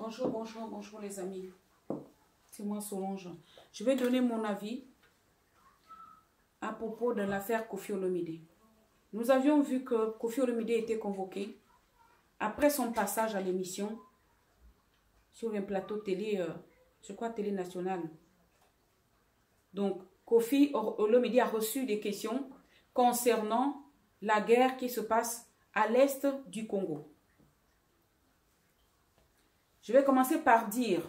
Bonjour, bonjour, bonjour les amis. C'est moi Solange. Je vais donner mon avis à propos de l'affaire Koffi Olomide. Nous avions vu que Koffi Olomide était convoqué après son passage à l'émission sur un plateau télé, je crois télé nationale. Donc, Koffi Olomide a reçu des questions concernant la guerre qui se passe à l'est du Congo. Je vais commencer par dire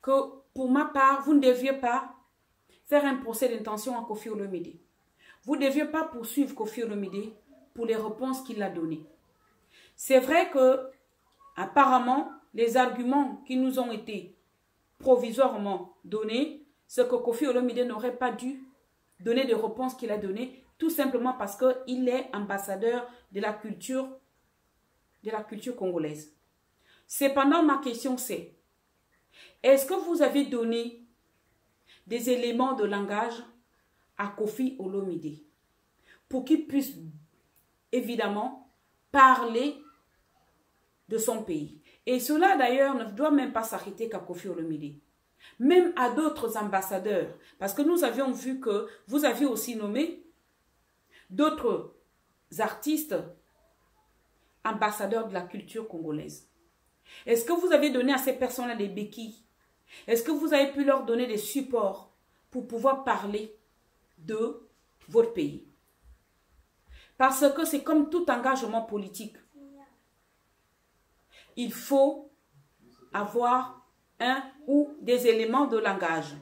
que pour ma part, vous ne deviez pas faire un procès d'intention à Koffi Olomide. Vous ne deviez pas poursuivre Koffi Olomide pour les réponses qu'il a données. C'est vrai que, apparemment, les arguments qui nous ont été provisoirement donnés, c'est que Koffi Olomide n'aurait pas dû donner des réponses qu'il a données, tout simplement parce qu'il est ambassadeur de la culture congolaise. Cependant, ma question c'est, est-ce que vous avez donné des éléments de langage à Koffi Olomide pour qu'il puisse évidemment parler de son pays? Et cela d'ailleurs ne doit même pas s'arrêter qu'à Koffi Olomide. Même à d'autres ambassadeurs, parce que nous avions vu que vous aviez aussi nommé d'autres artistes ambassadeurs de la culture congolaise. Est-ce que vous avez donné à ces personnes-là des béquilles? Est-ce que vous avez pu leur donner des supports pour pouvoir parler de votre pays? Parce que c'est comme tout engagement politique. Il faut avoir un ou des éléments de langage.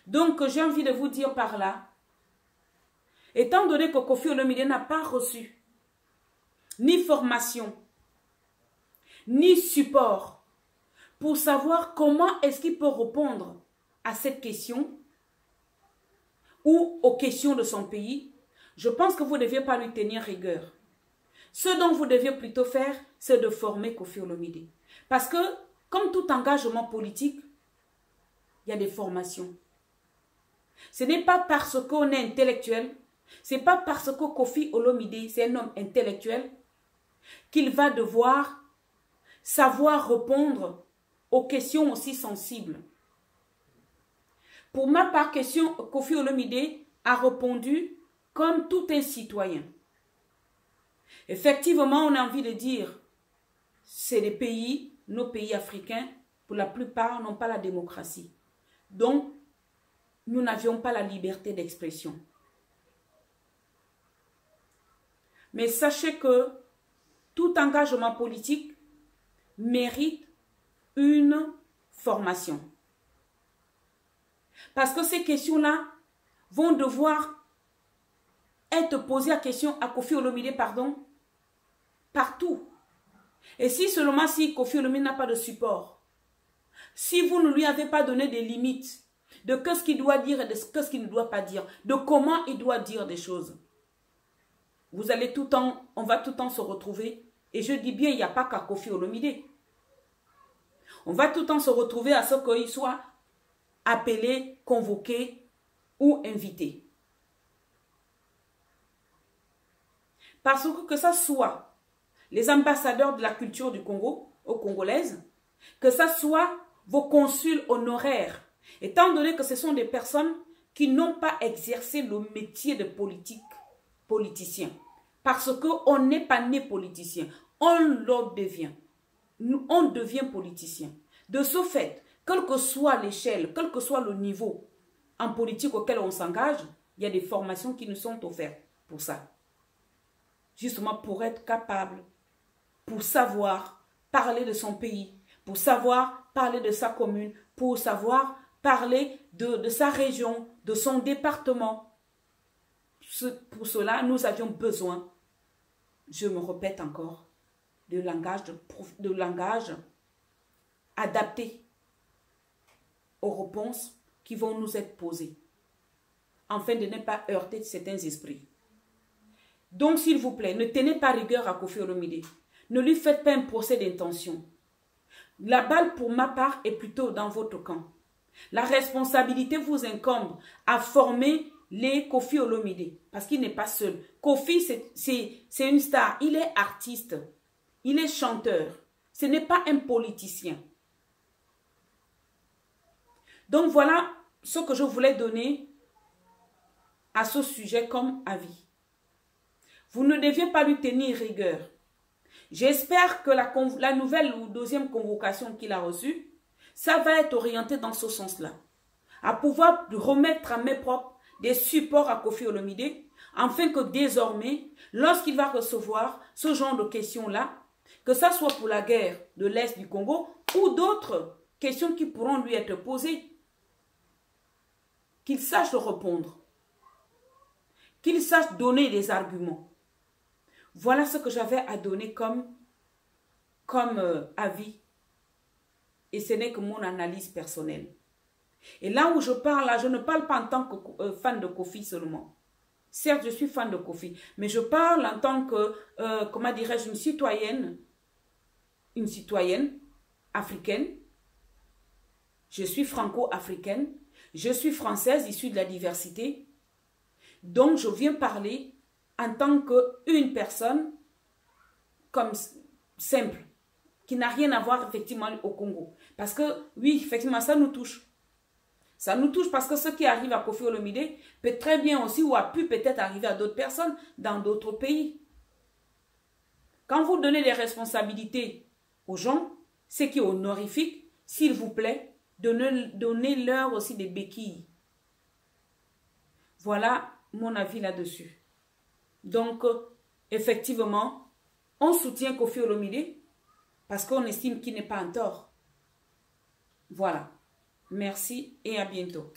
Donc, j'ai envie de vous dire par là, étant donné que Koffi Olomide n'a pas reçu ni formation, ni support pour savoir comment est-ce qu'il peut répondre à cette question ou aux questions de son pays, je pense que vous ne deviez pas lui tenir rigueur. Ce dont vous deviez plutôt faire, c'est de former Koffi Olomide. Parce que, comme tout engagement politique, il y a des formations. Ce n'est pas parce qu'on est intellectuel, ce n'est pas parce que Koffi Olomide, c'est un homme intellectuel, qu'il va devoir savoir répondre aux questions aussi sensibles. Pour ma part, Koffi Olomide a répondu comme tout un citoyen. Effectivement, on a envie de dire, c'est des pays, nos pays africains, pour la plupart, n'ont pas la démocratie. Donc, nous n'avions pas la liberté d'expression. Mais sachez que tout engagement politique mérite une formation. Parce que ces questions-là vont devoir être posées à Koffi Olomide, partout. Et si seulement si Koffi Olomide n'a pas de support, si vous ne lui avez pas donné des limites de ce qu'il doit dire et de ce qu'il ne doit pas dire, de comment il doit dire des choses, vous allez on va tout le temps se retrouver. Et je dis bien, il n'y a pas qu'à Koffi Olomide. On va tout le temps se retrouver à ce qu'il soit appelé, convoqué ou invité. Parce que ça soit les ambassadeurs de la culture du Congo, aux Congolaises, que ça soit vos consuls honoraires, étant donné que ce sont des personnes qui n'ont pas exercé le métier de politicien. Parce qu'on n'est pas né politicien, on le devient. On devient politicien. De ce fait, quelle que soit l'échelle, quel que soit le niveau en politique auquel on s'engage, il y a des formations qui nous sont offertes pour ça. Justement pour être capable, pour savoir parler de son pays, pour savoir parler de sa commune, pour savoir parler de sa région, de son département. Pour cela, nous avions besoin, je me répète encore, de langage adapté aux réponses qui vont nous être posées, afin de ne pas heurter certains esprits. Donc, s'il vous plaît, ne tenez pas rigueur à Koffi Olomide. Ne lui faites pas un procès d'intention. La balle, pour ma part, est plutôt dans votre camp. La responsabilité vous incombe à former les Koffi Olomide, parce qu'il n'est pas seul. Koffi, c'est une star. Il est artiste. Il est chanteur. Ce n'est pas un politicien. Donc voilà ce que je voulais donner à ce sujet comme avis. Vous ne deviez pas lui tenir rigueur. J'espère que la nouvelle ou deuxième convocation qu'il a reçue, ça va être orienté dans ce sens-là. À pouvoir remettre à main propre des supports à Koffi Olomide, afin que désormais, lorsqu'il va recevoir ce genre de questions-là, que ça soit pour la guerre de l'Est du Congo ou d'autres questions qui pourront lui être posées, qu'il sache répondre, qu'il sache donner des arguments. Voilà ce que j'avais à donner comme avis. Et ce n'est que mon analyse personnelle. Et là où je parle, là, je ne parle pas en tant que fan de Koffi seulement. Certes, je suis fan de Koffi, mais je parle en tant que, comment dirais-je, une citoyenne africaine. Je suis franco-africaine. Je suis française, issue de la diversité. Donc, je viens parler en tant qu'une personne comme simple, qui n'a rien à voir effectivement au Congo. Parce que, oui, effectivement, ça nous touche. Ça nous touche parce que ce qui arrive à Koffi Olomide peut très bien aussi ou a pu peut-être arriver à d'autres personnes dans d'autres pays. Quand vous donnez des responsabilités aux gens, ce qui est honorifique, s'il vous plaît, donnez-leur aussi des béquilles. Voilà mon avis là-dessus. Donc, effectivement, on soutient Koffi Olomide parce qu'on estime qu'il n'est pas en tort. Voilà. Merci et à bientôt.